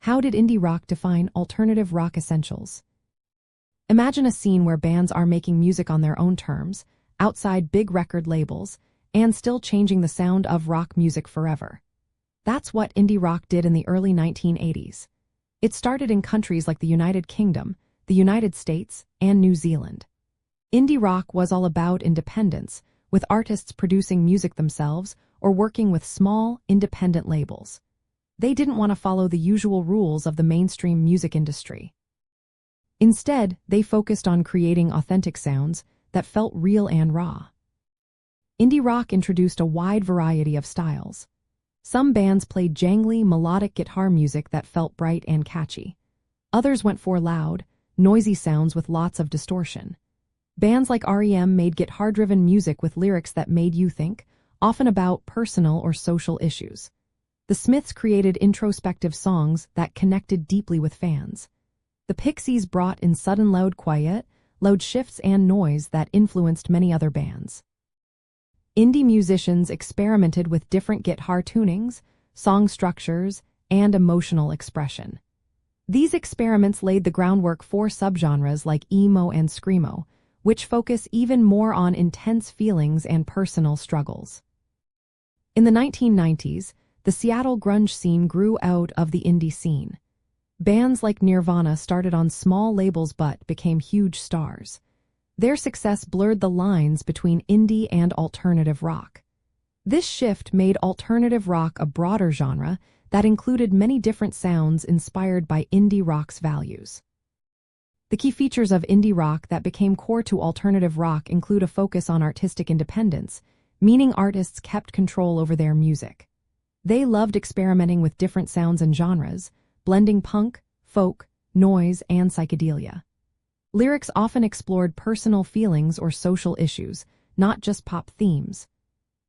How did indie rock define alternative rock essentials? Imagine a scene where bands are making music on their own terms, outside big record labels, and still changing the sound of rock music forever. That's what indie rock did in the early 1980s. It started in countries like the United Kingdom, the United States, and New Zealand. Indie rock was all about independence, with artists producing music themselves or working with small, independent labels. They didn't want to follow the usual rules of the mainstream music industry. Instead, they focused on creating authentic sounds that felt real and raw. Indie rock introduced a wide variety of styles. Some bands played jangly, melodic guitar music that felt bright and catchy. Others went for loud, noisy sounds with lots of distortion. Bands like REM made guitar-driven music with lyrics that made you think, often about personal or social issues. The Smiths created introspective songs that connected deeply with fans. The Pixies brought in sudden loud shifts and noise that influenced many other bands. Indie musicians experimented with different guitar tunings, song structures, and emotional expression. These experiments laid the groundwork for subgenres like emo and screamo, which focus even more on intense feelings and personal struggles. In the 1990s, the Seattle grunge scene grew out of the indie scene. Bands like Nirvana started on small labels but became huge stars. Their success blurred the lines between indie and alternative rock. This shift made alternative rock a broader genre that included many different sounds inspired by indie rock's values. The key features of indie rock that became core to alternative rock include a focus on artistic independence, meaning artists kept control over their music. They loved experimenting with different sounds and genres, blending punk, folk, noise, and psychedelia. Lyrics often explored personal feelings or social issues, not just pop themes.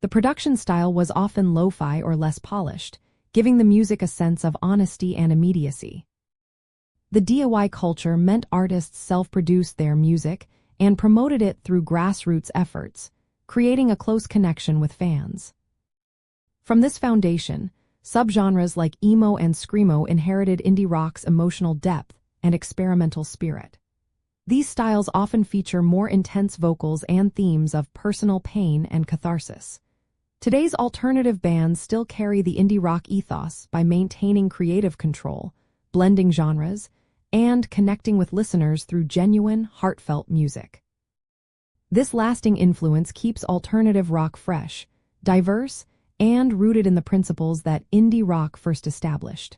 The production style was often lo-fi or less polished, giving the music a sense of honesty and immediacy. The DIY culture meant artists self-produced their music and promoted it through grassroots efforts, creating a close connection with fans. From this foundation, subgenres like emo and screamo inherited indie rock's emotional depth and experimental spirit. These styles often feature more intense vocals and themes of personal pain and catharsis. Today's alternative bands still carry the indie rock ethos by maintaining creative control, blending genres, and connecting with listeners through genuine, heartfelt music. This lasting influence keeps alternative rock fresh, diverse, and rooted in the principles that indie rock first established.